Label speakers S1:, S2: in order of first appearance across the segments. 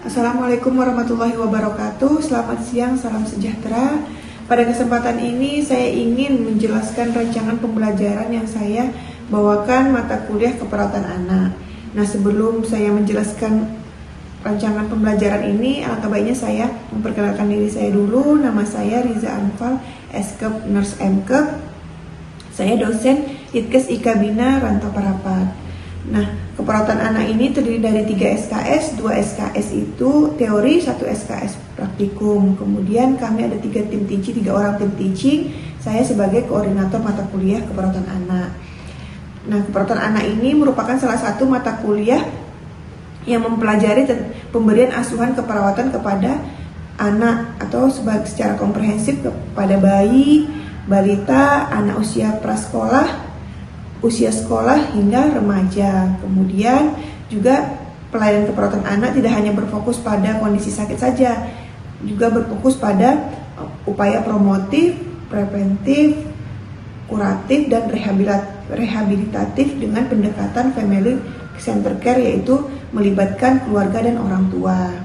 S1: Assalamualaikum warahmatullahi wabarakatuh. Selamat siang, salam sejahtera. Pada kesempatan ini saya ingin menjelaskan rancangan pembelajaran yang saya bawakan mata kuliah keperawatan anak. Nah, sebelum saya menjelaskan rancangan pembelajaran ini, alangkah baiknya saya memperkenalkan diri saya dulu. Nama saya Riza Anfal, Eskep Nurse Mkep. Saya dosen Itkes IK Bina Rantau Parapat. Nah, keperawatan anak ini terdiri dari 3 SKS, 2 SKS itu teori, 1 SKS praktikum. Kemudian kami ada 3 tim teaching, 3 orang tim teaching. Saya sebagai koordinator mata kuliah keperawatan anak. Nah, keperawatan anak ini merupakan salah satu mata kuliah yang mempelajari pemberian asuhan keperawatan kepada anak atau secara komprehensif kepada bayi, balita, anak usia prasekolah, usia sekolah hingga remaja. Kemudian juga pelayanan keperawatan anak tidak hanya berfokus pada kondisi sakit saja, juga berfokus pada upaya promotif, preventif, kuratif, dan rehabilitatif dengan pendekatan family center care, yaitu melibatkan keluarga dan orang tua.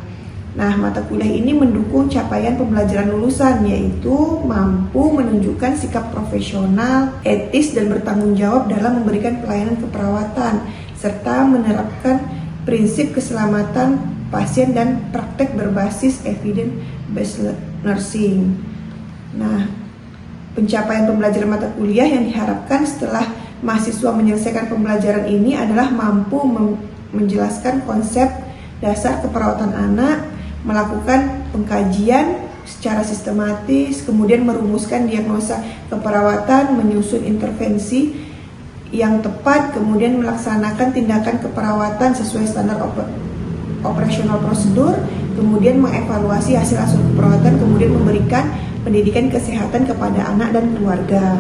S1: Nah, mata kuliah ini mendukung capaian pembelajaran lulusan, yaitu mampu menunjukkan sikap profesional, etis, dan bertanggung jawab dalam memberikan pelayanan keperawatan, serta menerapkan prinsip keselamatan pasien dan praktek berbasis evidence-based nursing. Nah, pencapaian pembelajaran mata kuliah yang diharapkan setelah mahasiswa menyelesaikan pembelajaran ini adalah mampu menjelaskan konsep dasar keperawatan anak, melakukan pengkajian secara sistematis, kemudian merumuskan diagnosa keperawatan, menyusun intervensi yang tepat, kemudian melaksanakan tindakan keperawatan sesuai standar operasional prosedur, kemudian mengevaluasi hasil keperawatan, kemudian memberikan pendidikan kesehatan kepada anak dan keluarga.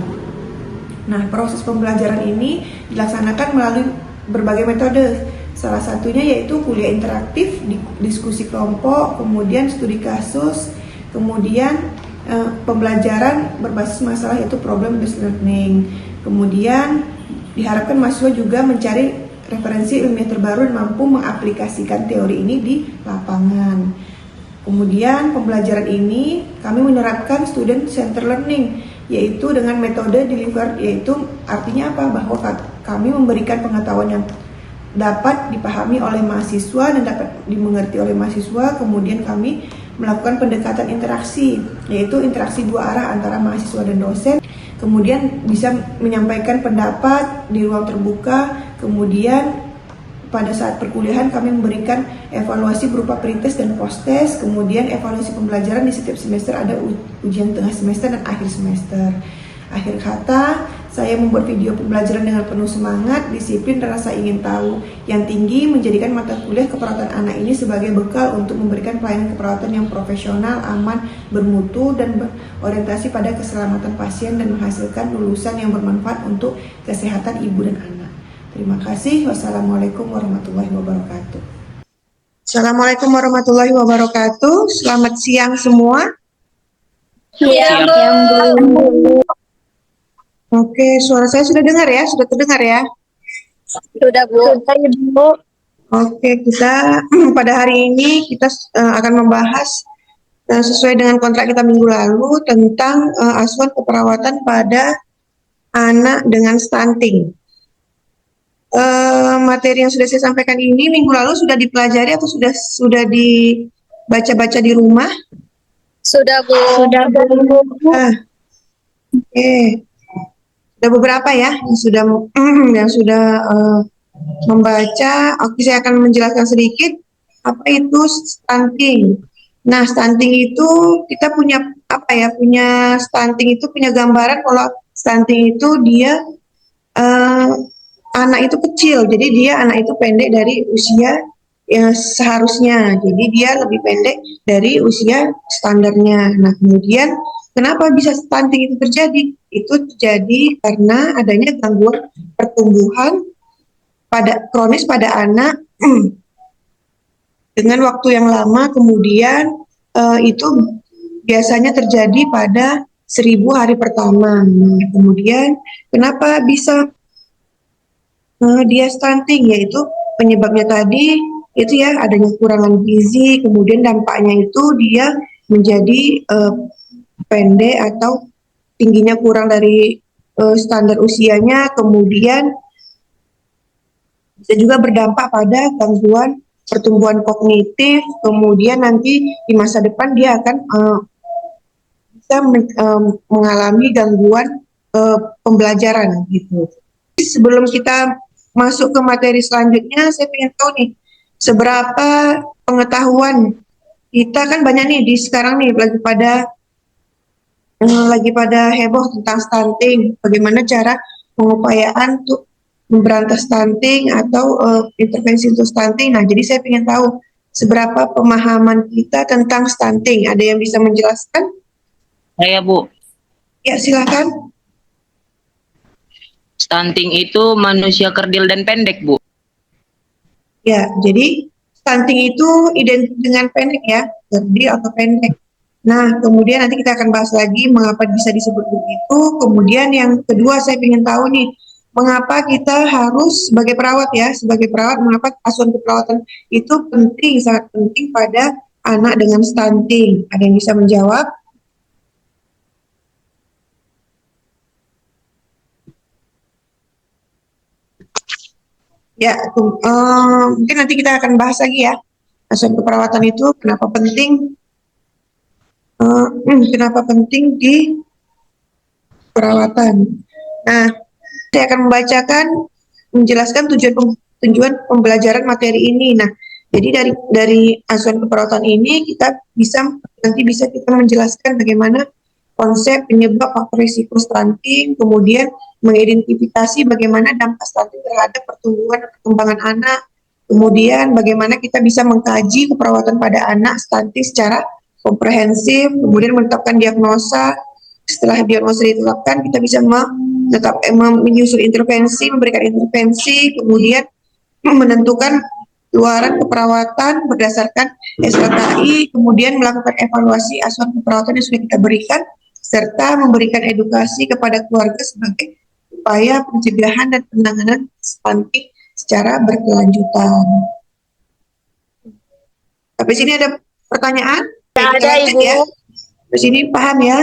S1: Nah, proses pembelajaran ini dilaksanakan melalui berbagai metode. Salah satunya yaitu kuliah interaktif, diskusi kelompok, kemudian studi kasus, kemudian pembelajaran berbasis masalah yaitu problem based learning. Kemudian diharapkan mahasiswa juga mencari referensi ilmiah terbaru dan mampu mengaplikasikan teori ini di lapangan. Kemudian pembelajaran ini kami menerapkan student center learning, yaitu dengan metode delivered, yaitu artinya apa? Bahwa kami memberikan pengetahuan yang dapat dipahami oleh mahasiswa dan dapat dimengerti oleh mahasiswa. Kemudian kami melakukan pendekatan interaksi, yaitu interaksi dua arah antara mahasiswa dan dosen. Kemudian bisa menyampaikan pendapat di ruang terbuka. Kemudian pada saat perkuliahan kami memberikan evaluasi berupa pretest dan posttest. Kemudian evaluasi pembelajaran di setiap semester, ada ujian tengah semester dan akhir semester. Akhir kata, saya membuat video pembelajaran dengan penuh semangat, disiplin, dan rasa ingin tahu yang tinggi, menjadikan mata kuliah keperawatan anak ini sebagai bekal untuk memberikan pelayanan keperawatan yang profesional, aman, bermutu, dan berorientasi pada keselamatan pasien dan menghasilkan lulusan yang bermanfaat untuk kesehatan ibu dan anak. Terima kasih. Wassalamualaikum warahmatullahi wabarakatuh. Assalamualaikum warahmatullahi wabarakatuh. Selamat siang semua.
S2: Siang, Bu.
S1: Oke, suara saya sudah dengar ya? Sudah terdengar ya?
S2: Sudah, Bu.
S1: Oke, kita pada hari ini kita akan membahas sesuai dengan kontrak kita minggu lalu tentang asuhan keperawatan pada anak dengan stunting. Materi yang sudah saya sampaikan ini minggu lalu sudah dipelajari atau sudah dibaca-baca di rumah?
S2: Sudah, Bu.
S1: Oke. Ada beberapa ya yang sudah membaca. Oke, saya akan menjelaskan sedikit apa itu stunting. Nah, stunting itu kita punya stunting itu punya gambaran kalau stunting itu dia anak itu kecil, jadi anak itu pendek dari usia yang seharusnya, jadi dia lebih pendek dari usia standarnya. Nah, kemudian kenapa bisa stunting itu terjadi? Itu terjadi karena adanya gangguan pertumbuhan kronis pada anak dengan waktu yang lama. Kemudian itu biasanya terjadi pada 1000 hari pertama. Nah, kemudian kenapa bisa dia stunting? Yaitu penyebabnya tadi itu ya adanya kekurangan gizi, kemudian dampaknya itu dia menjadi pendek atau tingginya kurang dari standar usianya, kemudian bisa juga berdampak pada gangguan pertumbuhan kognitif, kemudian nanti di masa depan dia akan bisa mengalami gangguan pembelajaran gitu. Sebelum kita masuk ke materi selanjutnya, saya ingin tahu nih, seberapa pengetahuan kita kan banyak nih di sekarang nih lagi pada heboh tentang stunting, bagaimana cara pengupayaan untuk memberantas stunting atau intervensi untuk stunting. Nah, jadi saya ingin tahu seberapa pemahaman kita tentang stunting. Ada yang bisa menjelaskan?
S3: Saya, Bu.
S1: Ya, silakan.
S3: Stunting itu manusia kerdil dan pendek, Bu.
S1: Ya, jadi stunting itu identik dengan pendek ya, kerdil atau pendek. Nah, kemudian nanti kita akan bahas lagi mengapa bisa disebut begitu. Kemudian yang kedua saya ingin tahu nih, mengapa kita harus sebagai perawat ya, sebagai perawat mengapa asuhan keperawatan itu penting, sangat penting pada anak dengan stunting. Ada yang bisa menjawab? Ya, mungkin nanti kita akan bahas lagi ya. Asuhan keperawatan itu kenapa penting? Kenapa penting di perawatan? Nah, saya akan menjelaskan tujuan pembelajaran materi ini. Nah, jadi dari asuhan keperawatan ini nanti bisa kita menjelaskan bagaimana konsep penyebab faktor risiko stunting, kemudian mengidentifikasi bagaimana dampak stunting terhadap pertumbuhan dan perkembangan anak, kemudian bagaimana kita bisa mengkaji keperawatan pada anak stunting secara komprehensif, kemudian menetapkan diagnosa. Setelah diagnosa ditetapkan, kita bisa menyusun intervensi, memberikan intervensi, kemudian menentukan luaran keperawatan berdasarkan SKKI, kemudian melakukan evaluasi asuhan keperawatan yang sudah kita berikan, serta memberikan edukasi kepada keluarga sebagai upaya pencegahan dan penanganan stunting secara berkelanjutan. Tapi sini ada pertanyaan?
S2: Ada, Ibu.
S1: Ya. Di sini paham ya?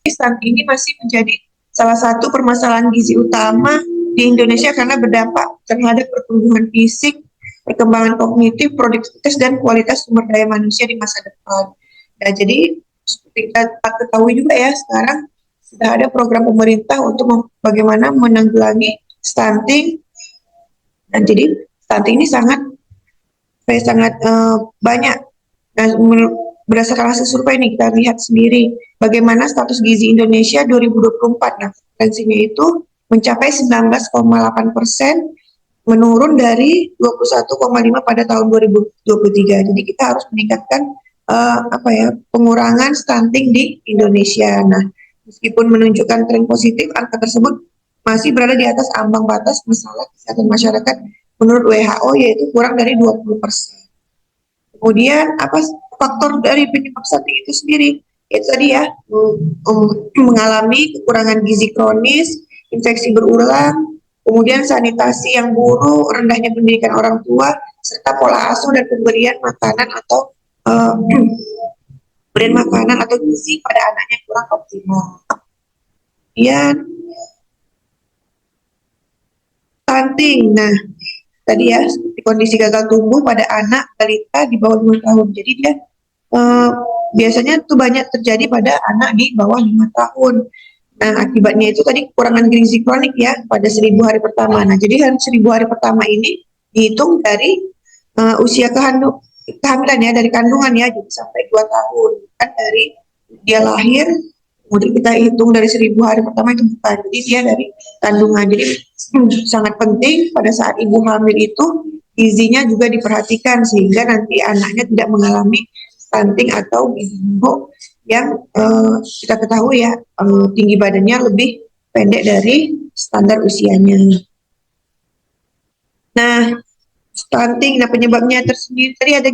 S1: Stunting ini masih menjadi salah satu permasalahan gizi utama di Indonesia karena berdampak terhadap pertumbuhan fisik, perkembangan kognitif, produktivitas, dan kualitas sumber daya manusia di masa depan. Nah, jadi seperti kita ketahui juga ya, sekarang sudah ada program pemerintah untuk bagaimana menanggulangi stunting. Dan jadi stunting ini sangat banyak. Nah, berdasarkan hasil survei ini kita lihat sendiri bagaimana status gizi Indonesia 2024. Nah, prevalensinya itu mencapai 19,8%, menurun dari 21,5 pada tahun 2023. Jadi kita harus meningkatkan pengurangan stunting di Indonesia. Nah, meskipun menunjukkan tren positif, angka tersebut masih berada di atas ambang batas masalah kesehatan masyarakat menurut WHO, yaitu kurang dari 20%. Kemudian apa faktor dari penyebab stunting itu sendiri? Itu tadi ya, mengalami kekurangan gizi kronis, infeksi berulang, kemudian sanitasi yang buruk, rendahnya pendidikan orang tua, serta pola asuh dan pemberian makanan atau gizi pada anaknya kurang optimal. Kemudian stunting. Nah, tadi ya, kondisi gagal tumbuh pada anak balita di bawah 5 tahun. Jadi dia biasanya itu banyak terjadi pada anak di bawah 5 tahun. Nah, akibatnya itu tadi kekurangan gizi kronik ya pada 1000 hari pertama. Nah, jadi 1000 hari pertama ini dihitung dari usia kehamilan ya, dari kandungan ya, jadi sampai 2 tahun. Kan dari dia lahir, kemudian kita hitung dari 1000 hari pertama itu bukan. Jadi dia dari kandungan. Jadi sangat penting pada saat ibu hamil itu gizinya juga diperhatikan sehingga nanti anaknya tidak mengalami stunting atau gizi buruk yang kita ketahui ya tinggi badannya lebih pendek dari standar usianya. Nah, stunting, nah penyebabnya tersendiri tadi ada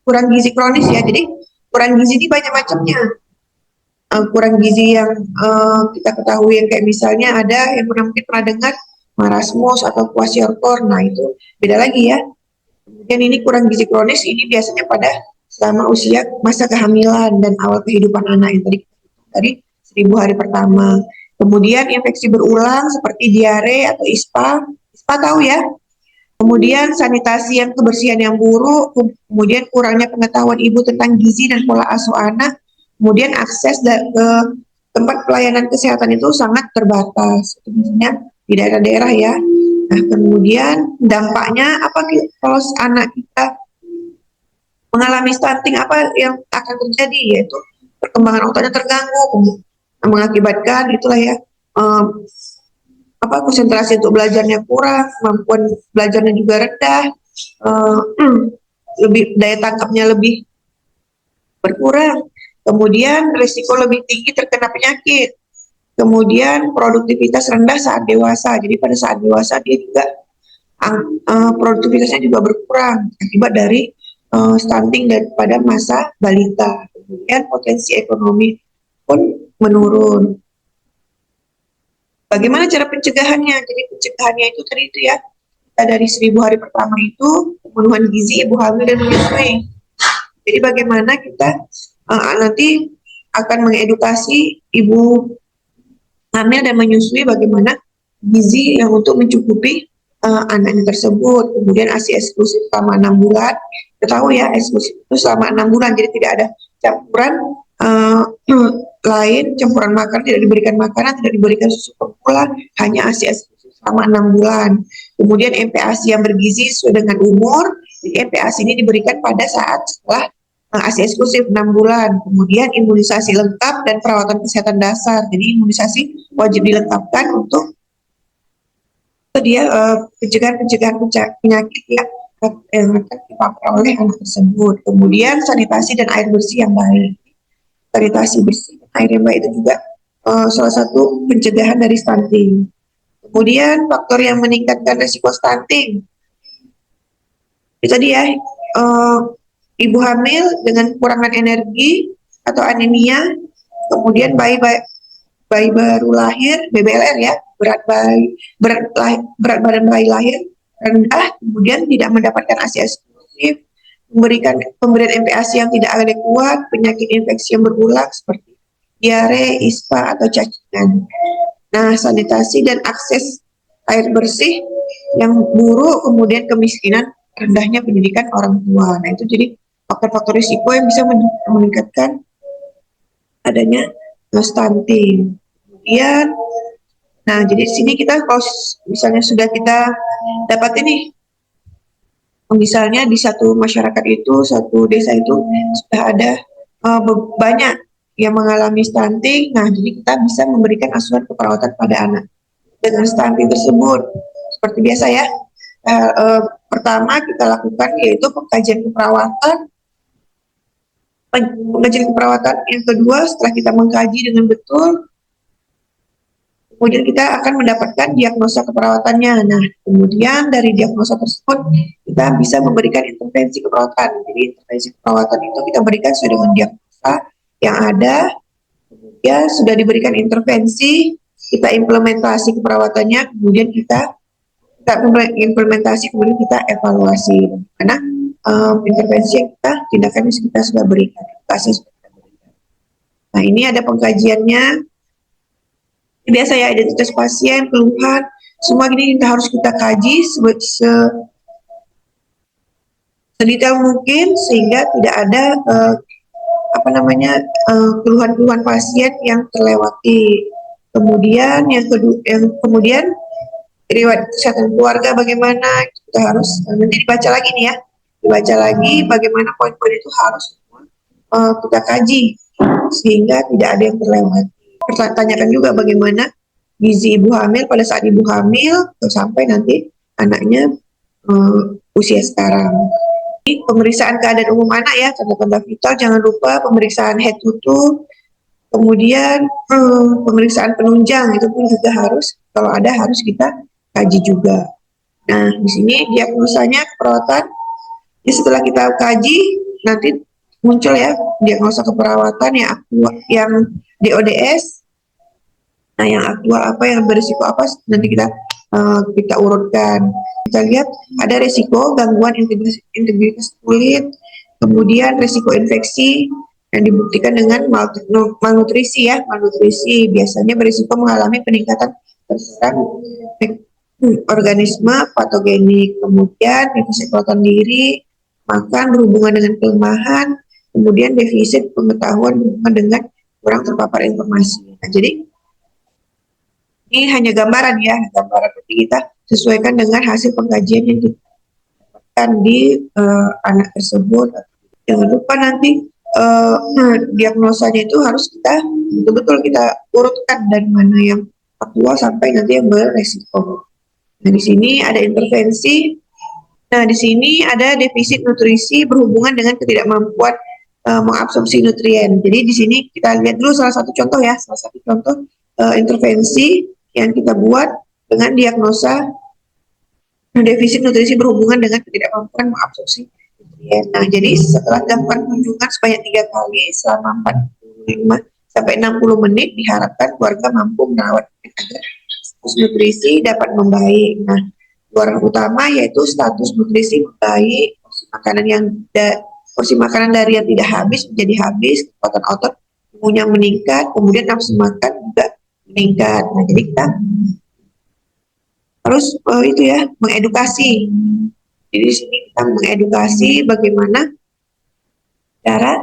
S1: kurang gizi kronis ya. Jadi kurang gizi ini banyak macamnya. Kurang gizi yang kita ketahui yang kayak misalnya ada yang mungkin pernah dengar marasmus atau kwashiorkor. Nah, itu beda lagi ya. Dan ini kurang gizi kronis ini biasanya pada selama usia masa kehamilan dan awal kehidupan anak yang tadi 1000 hari pertama. Kemudian infeksi berulang seperti diare atau ISPA. ISPA tahu ya? Kemudian sanitasi yang kebersihan yang buruk, kemudian kurangnya pengetahuan ibu tentang gizi dan pola asuh anak, kemudian akses ke tempat pelayanan kesehatan itu sangat terbatas, misalnya di daerah-daerah ya. Nah, kemudian dampaknya apa kalau anak kita mengalami stunting, apa yang akan terjadi, yaitu perkembangan otaknya terganggu, mengakibatkan itulah ya konsentrasi untuk belajarnya kurang, kemampuan belajarnya juga rendah, lebih daya tangkapnya lebih berkurang, kemudian risiko lebih tinggi terkena penyakit, kemudian produktivitas rendah saat dewasa. Jadi pada saat dewasa dia juga produktivitasnya juga berkurang akibat dari stunting daripada masa balita. Kemudian potensi ekonomi pun menurun. Bagaimana cara pencegahannya? Jadi pencegahannya itu tadi itu ya, kita dari 1000 hari pertama itu pemenuhan gizi ibu hamil dan menyusui. Jadi bagaimana kita nanti akan mengedukasi ibu hamil dan menyusui bagaimana gizi yang untuk mencukupi anaknya tersebut. Kemudian ASI eksklusif selama 6 bulan. Kita tahu ya, eksklusif itu selama 6 bulan, jadi tidak ada campuran lain, campuran makanan, tidak diberikan makanan, tidak diberikan susu formula, hanya ASI eksklusif selama 6 bulan. Kemudian MPASI yang bergizi sesuai dengan umur. Jadi MPASI ini diberikan pada saat setelah ASI eksklusif 6 bulan. Kemudian imunisasi lengkap dan perawatan kesehatan dasar. Jadi imunisasi wajib dilengkapkan untuk dia pencegahan penyakit yang akan dipapar oleh anak tersebut. Kemudian sanitasi dan air bersih yang baik. Sanitasi bersih dan air yang baik itu juga salah satu pencegahan dari stunting. Kemudian faktor yang meningkatkan risiko stunting. Itu tadi ya, ibu hamil dengan kekurangan energi atau anemia, kemudian bayi baru lahir, BBLR ya, berat badan bayi lahir rendah, kemudian tidak mendapatkan ASI eksklusif, pemberian MPASI yang tidak adekuat, penyakit infeksi yang berulang seperti diare, ISPA atau cacingan. Nah, sanitasi dan akses air bersih yang buruk, kemudian kemiskinan, rendahnya pendidikan orang tua. Nah, itu jadi faktor-faktor risiko yang bisa meningkatkan adanya stunting. Kemudian, nah jadi di sini kita kalau misalnya sudah kita dapat ini, misalnya di satu masyarakat itu, satu desa itu sudah ada banyak yang mengalami stunting. Nah, jadi kita bisa memberikan asuhan keperawatan pada anak dengan stunting tersebut. Seperti biasa ya, pertama kita lakukan yaitu pengkajian keperawatan. Yang kedua, setelah kita mengkaji dengan betul, kemudian kita akan mendapatkan diagnosa keperawatannya. Nah, kemudian dari diagnosa tersebut kita bisa memberikan intervensi keperawatan. Jadi intervensi keperawatan itu kita berikan sesuai dengan diagnosa yang ada. Kemudian sudah diberikan intervensi, kita implementasi keperawatannya, kemudian kita implementasi, kemudian kita evaluasi. Karena intervensi yang tindakan yang kita sudah berikan. Nah, ini ada pengkajiannya. Biasa ya, identitas pasien, keluhan, semua ini kita harus kita kaji sedetail mungkin sehingga tidak ada keluhan-keluhan pasien yang terlewati. Kemudian kemudian riwayat kesehatan keluarga bagaimana, kita harus nanti dibaca lagi nih ya, dibaca lagi bagaimana poin-poin itu harus kita kaji sehingga tidak ada yang terlewati. Tanyakan juga bagaimana gizi ibu hamil pada saat ibu hamil sampai nanti anaknya usia sekarang. Ini pemeriksaan keadaan umum anak ya, tanda-tanda vital, jangan lupa pemeriksaan head to toe, kemudian pemeriksaan penunjang itu pun juga harus, kalau ada harus kita kaji juga. Nah, di sini diagnosanya keperawatan. Jadi setelah kita kaji nanti muncul ya diagnosa keperawatan yang DODS. Nah, yang aktual apa, yang berisiko apa, nanti kita kita urutkan. Kita lihat ada resiko gangguan integritas kulit, kemudian resiko infeksi yang dibuktikan dengan malnutrisi ya. Malnutrisi biasanya berisiko mengalami peningkatan terserang organisme patogenik, kemudian defisit kekuatan diri, makan berhubungan dengan kelemahan, kemudian defisit pengetahuan berhubungan dengan kurang terpapar informasi. Nah, jadi ini hanya gambaran ya, gambaran nanti kita sesuaikan dengan hasil pengkajian yang didapatkan di anak tersebut. Jangan lupa nanti diagnosanya itu harus kita betul-betul kita urutkan dari mana yang aktual sampai nanti yang beresiko. Nah, di sini ada intervensi. Nah, di sini ada defisit nutrisi berhubungan dengan ketidakmampuan mengabsorpsi nutrien. Jadi di sini kita lihat dulu salah satu contoh ya, salah satu contoh intervensi yang kita buat dengan diagnosa defisit nutrisi berhubungan dengan ketidakmampuan mengabsorpsi nutrien. Nah, jadi setelah dilakukan kunjungan sebanyak 3 kali selama 45 sampai 60 menit, diharapkan keluarga mampu merawat agar status nutrisi dapat membaik. Nah, keluaran utama yaitu status nutrisi membaik, porsi makanan dari yang tidak habis menjadi habis, kekuatan otot imunnya meningkat, kemudian nafsu makan juga meningkat. Nah, jadi kita harus itu ya, mengedukasi. Jadi di sini kita mengedukasi bagaimana cara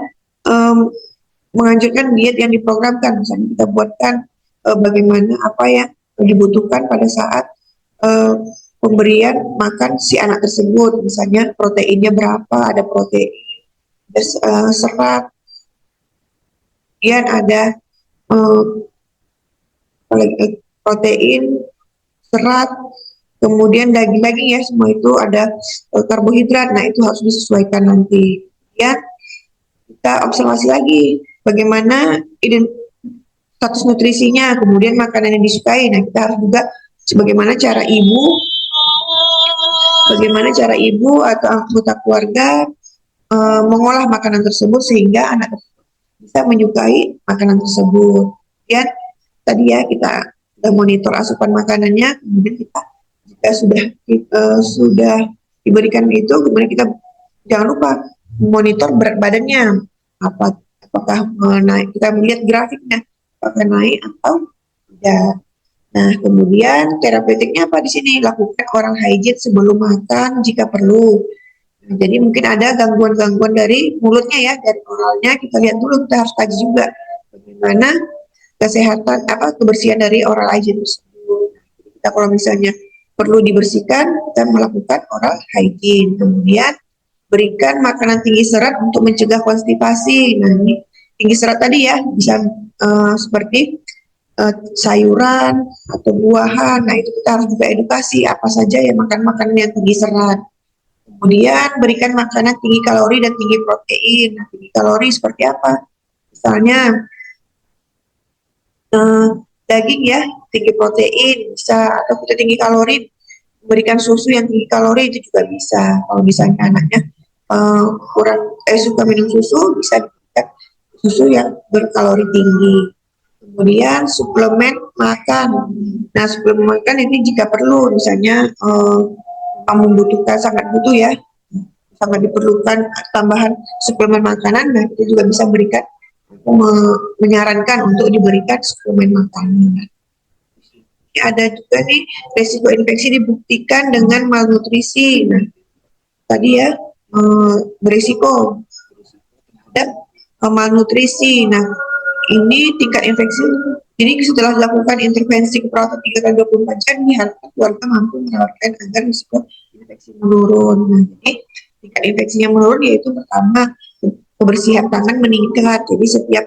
S1: menganjurkan diet yang diprogramkan. Misalnya kita buatkan bagaimana apa yang dibutuhkan pada saat pemberian makan si anak tersebut. Misalnya proteinnya berapa, ada protein, ada serat, kemudian ada protein, serat, kemudian daging-daging ya, semua itu ada karbohidrat. Nah, itu harus disesuaikan nanti. Ya, kita observasi lagi bagaimana status nutrisinya, kemudian makanan yang disukai. Nah, kita harus juga bagaimana cara ibu atau anggota keluarga mengolah makanan tersebut sehingga anak tersebut bisa menyukai makanan tersebut. Ya, tadi ya kita monitor asupan makanannya, kemudian kita jika sudah diberikan itu, kemudian kita jangan lupa monitor berat badannya, apakah naik, kita melihat grafiknya apakah naik atau tidak. Nah, kemudian terapeutiknya apa di sini? Lakukan oral hygiene sebelum makan jika perlu. Nah, jadi mungkin ada gangguan-gangguan dari mulutnya ya, dari oralnya kita lihat dulu, kita harus kaji juga bagaimana kesehatan kebersihan dari oral hygiene tersebut. Kita kalau misalnya perlu dibersihkan, kita melakukan oral hygiene. Kemudian berikan makanan tinggi serat untuk mencegah konstipasi. Nah, ini tinggi serat tadi ya, bisa seperti sayuran atau buahan. Nah, itu kita harus juga edukasi apa saja yang makan makanan yang tinggi serat. Kemudian berikan makanan tinggi kalori dan tinggi protein. Nah, tinggi kalori seperti apa? Misalnya daging ya, tinggi protein bisa, atau kita tinggi kalori memberikan susu yang tinggi kalori itu juga bisa. Kalau misalnya anaknya suka minum susu, bisa diberikan susu yang berkalori tinggi. Kemudian suplemen makan. Nah, suplemen makan ini jika perlu, misalnya membutuhkan, sangat butuh ya, sangat diperlukan tambahan suplemen makanan. Nah, kita juga bisa berikan, menyarankan untuk diberikan suplemen makanan. Ada juga nih resiko infeksi dibuktikan dengan malnutrisi. Nah, tadi ya berisiko ada malnutrisi. Nah, ini tingkat infeksi. Jadi setelah dilakukan intervensi keperawatan 3x24 jam, diharapkan keluarga mampu merawatkan agar risiko infeksi menurun. Nah, jadi tingkat infeksinya menurun yaitu pertama kebersihan tangan meningkat. Jadi setiap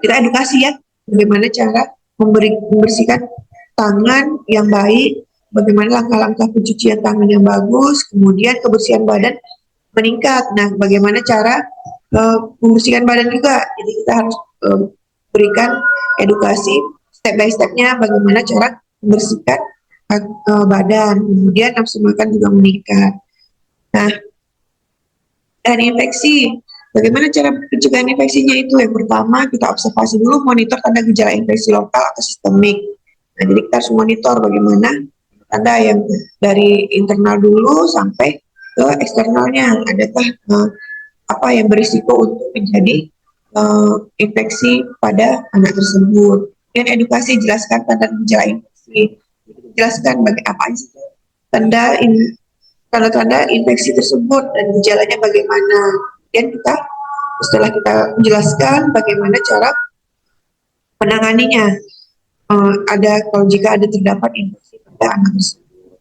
S1: kita edukasi ya bagaimana cara membersihkan tangan yang baik, bagaimana langkah-langkah pencucian tangan yang bagus, kemudian kebersihan badan meningkat. Nah, bagaimana cara membersihkan badan juga. Jadi kita harus berikan edukasi step by stepnya bagaimana cara membersihkan badan. Kemudian nafsu makan juga meningkat. Nah, dan infeksi, bagaimana cara pencegahan infeksinya itu? Yang pertama, kita observasi dulu, monitor tanda gejala infeksi lokal atau sistemik. Nah, jadi kita harus monitor bagaimana tanda yang dari internal dulu sampai ke eksternalnya. Adakah apa yang berisiko untuk menjadi infeksi pada anak tersebut. Dan edukasi, jelaskan tanda gejala infeksi. Jelaskan apa sih tanda tanda-tanda infeksi tersebut dan gejalanya bagaimana. Dan kita setelah kita menjelaskan bagaimana cara menanganinya, kalau jika ada terdapat infeksi pada anak tersebut.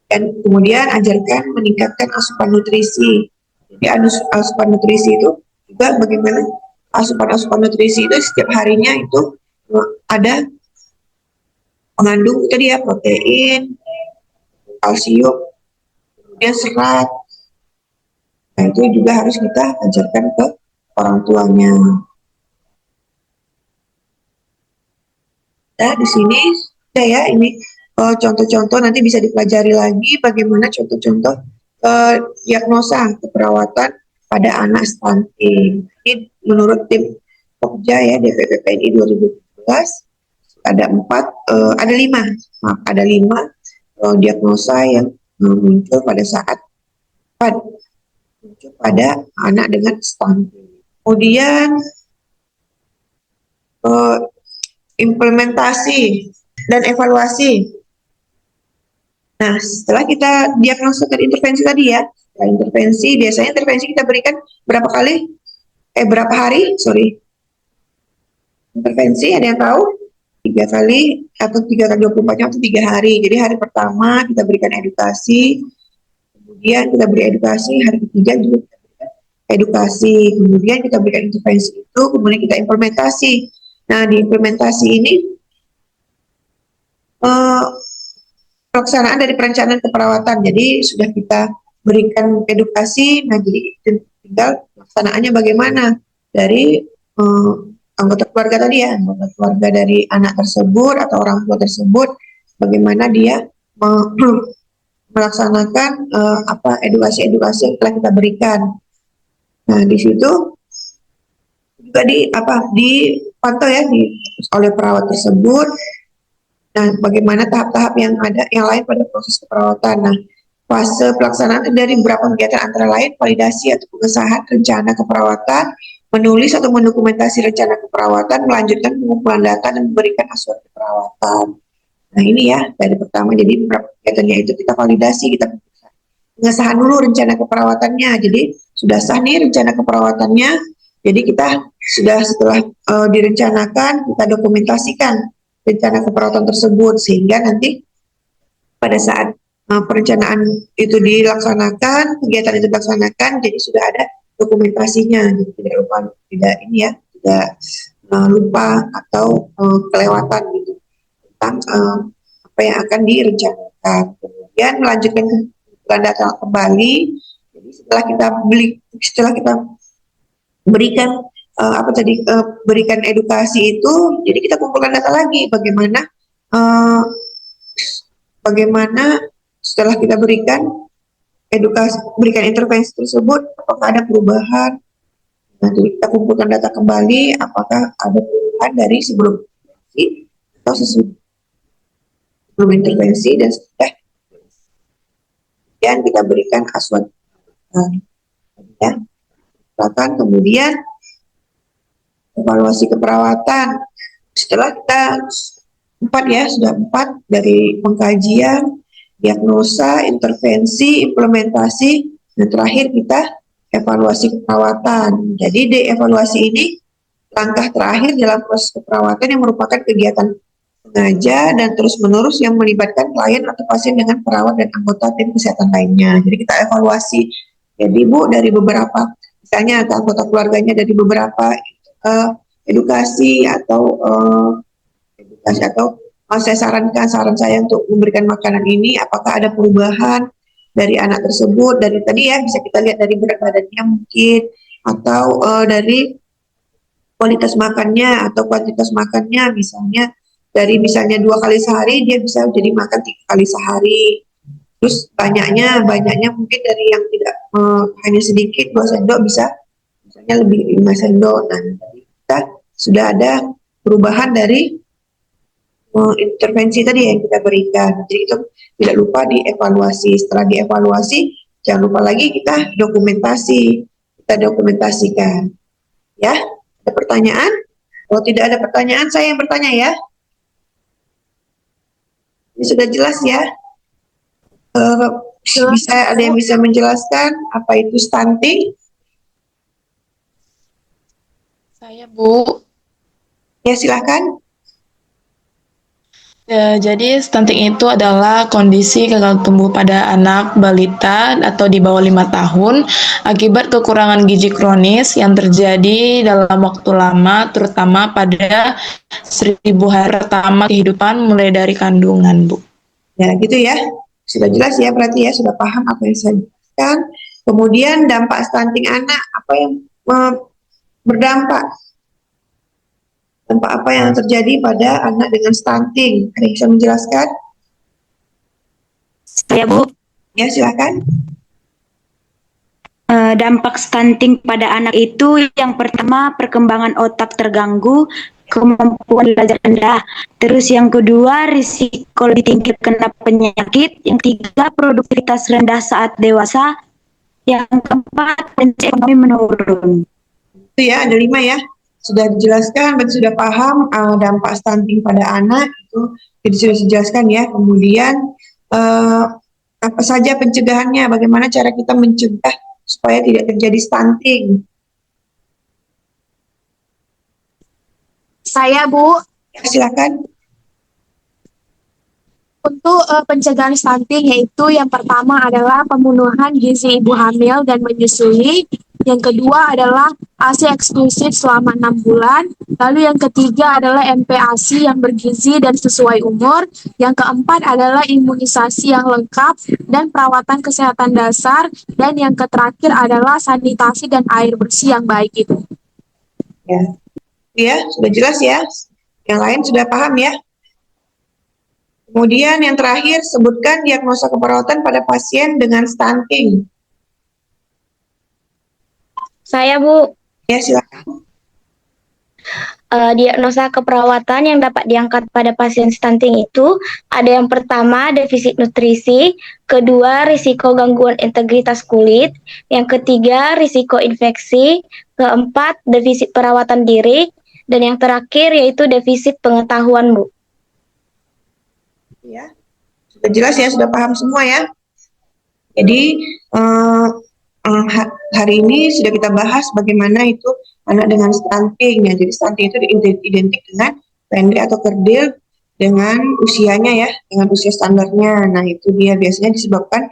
S1: Dan kemudian ajarkan meningkatkan asupan nutrisi. Jadi asupan nutrisi itu juga bagaimana asupan nutrisi itu setiap harinya itu ada mengandung tadi ya protein, kalsium, kemudian serat. Nah, itu juga harus kita ajarkan ke orang tuanya. Nah, di sini ya ini contoh-contoh nanti bisa dipelajari lagi bagaimana contoh-contoh diagnosa keperawatan pada anak stunting. Ini menurut tim Pokja ya DPPPNI 2017 ada lima diagnosa yang muncul pada anak dengan stunting. Kemudian implementasi dan evaluasi. Nah, setelah kita diagnosa dan intervensi tadi ya, biasanya intervensi kita berikan berapa hari, intervensi ada yang tahu? 3 kali atau 3 kali 24 jam atau 3 hari. Jadi hari pertama kita berikan edukasi, kemudian kita beri edukasi, hari ketiga juga kita berikan edukasi, kemudian kita berikan intervensi itu, kemudian kita implementasi. Nah, di implementasi ini pelaksanaan dari perencanaan keperawatan. Jadi sudah kita berikan edukasi, nah jadi tinggal pelaksanaannya bagaimana dari anggota keluarga tadi ya, anggota keluarga dari anak tersebut atau orang tua tersebut, bagaimana dia melaksanakan edukasi-edukasi yang telah kita berikan. Nah, di situ juga dipantau ya oleh perawat tersebut. Nah, bagaimana tahap-tahap yang lain pada proses keperawatan. Nah, fase pelaksanaan dari beberapa kegiatan antara lain validasi atau pengesahan rencana keperawatan, menulis atau mendokumentasi rencana keperawatan, melanjutkan pengumpulan data dan memberikan asuhan keperawatan. Nah, ini ya dari pertama, jadi beberapa kegiatannya itu kita validasi, kita pengesahan dulu rencana keperawatannya. Jadi sudah sah nih rencana keperawatannya. Jadi kita sudah setelah direncanakan, kita dokumentasikan rencana keperawatan tersebut sehingga nanti pada saat perencanaan itu dilaksanakan, kegiatan itu dilaksanakan, jadi sudah ada dokumentasinya, jadi tidak lupa atau kelewatan gitu tentang apa yang akan direncanakan. Kemudian melanjutkan pengumpulan data kembali. Jadi setelah kita berikan berikan edukasi itu, jadi kita kumpulkan data lagi bagaimana setelah kita berikan intervensi tersebut, apakah ada perubahan. Nanti kita kumpulkan data kembali, apakah ada perubahan dari sebelum intervensi atau sebelum intervensi dan setelah dan kita berikan asuhan ya. Kemudian evaluasi keperawatan. Setelah kita sudah empat dari pengkajian, diagnosa, intervensi, implementasi, dan terakhir kita evaluasi keperawatan. Jadi di evaluasi ini langkah terakhir dalam proses keperawatan yang merupakan kegiatan sengaja dan terus-menerus yang melibatkan klien atau pasien dengan perawat dan anggota tim kesehatan lainnya. Jadi kita evaluasi. Jadi Bu, dari beberapa, misalnya anggota keluarganya dari beberapa edukasi atau saran saya untuk memberikan makanan ini, apakah ada perubahan dari anak tersebut, dari tadi ya bisa kita lihat dari berat badannya mungkin, atau dari kualitas makannya atau kuantitas makannya, misalnya 2 kali sehari dia bisa jadi makan 3 kali sehari. Terus banyaknya mungkin dari yang tidak hanya sedikit 2 sendok bisa misalnya lebih 5 sendok. Nah, kita sudah ada perubahan dari intervensi tadi yang kita berikan. Jadi itu tidak lupa dievaluasi. Setelah dievaluasi, jangan lupa lagi kita dokumentasikan. Ya, ada pertanyaan? Kalau tidak ada pertanyaan, saya yang bertanya ya. Ini sudah jelas ya. Bisa ada yang bisa menjelaskan apa itu stunting?
S4: Saya, Bu.
S1: Ya, silahkan.
S4: Jadi stunting itu adalah kondisi gagal tumbuh pada anak balita atau di bawah 5 tahun akibat kekurangan gizi kronis yang terjadi dalam waktu lama, terutama pada 1000 hari pertama kehidupan mulai dari kandungan, Bu.
S1: Ya, gitu ya. Sudah jelas ya, berarti ya sudah paham apa yang saya jelaskan. Kemudian dampak stunting anak, apa yang berdampak? Dampak apa yang terjadi pada anak dengan stunting? Ada yang bisa menjelaskan?
S5: Ya, Bu.
S1: Ya, silakan.
S5: Dampak stunting pada anak itu yang pertama perkembangan otak terganggu, kemampuan belajar rendah. Terus yang kedua risiko lebih tinggi kena penyakit. Yang ketiga produktivitas rendah saat dewasa. Yang keempat tensi ekonomi menurun.
S1: Itu ya, ada 5 ya. Sudah dijelaskan, berarti sudah paham dampak stunting pada anak itu jadi sudah dijelaskan ya. Kemudian apa saja pencegahannya, bagaimana cara kita mencegah supaya tidak terjadi stunting.
S6: Saya, Bu,
S1: Ya, silakan.
S6: untuk pencegahan stunting yaitu yang pertama adalah pemenuhan gizi ibu hamil dan menyusui. Yang kedua adalah ASI eksklusif selama 6 bulan. Lalu yang ketiga adalah MPASI yang bergizi dan sesuai umur. Yang keempat adalah imunisasi yang lengkap dan perawatan kesehatan dasar. Dan yang terakhir adalah sanitasi dan air bersih yang baik itu.
S1: Ya, ya sudah jelas ya. Yang lain sudah paham ya. Kemudian yang terakhir, sebutkan diagnosa keperawatan pada pasien dengan stunting.
S2: Saya, Bu.
S1: Ya, silakan.
S2: Diagnosa keperawatan yang dapat diangkat pada pasien stunting itu ada yang pertama defisit nutrisi, kedua risiko gangguan integritas kulit, yang ketiga risiko infeksi, keempat defisit perawatan diri, dan yang terakhir yaitu defisit pengetahuan, Bu.
S1: Ya, sudah jelas ya, sudah paham semua ya. Jadi hari ini sudah kita bahas bagaimana itu anak dengan stunting ya. Jadi stunting itu identik dengan pendek atau kerdil dengan usianya ya, dengan usia standarnya. Nah, itu dia biasanya disebabkan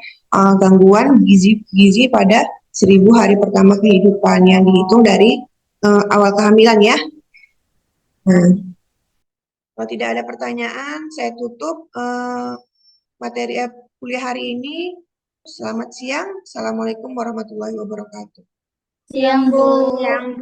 S1: gangguan gizi pada 1000 hari pertama kehidupan yang dihitung dari awal kehamilan ya. Nah, kalau tidak ada pertanyaan, saya tutup materi kuliah hari ini. Selamat siang. Assalamualaikum warahmatullahi wabarakatuh.
S2: Siang, Bu.
S7: Yang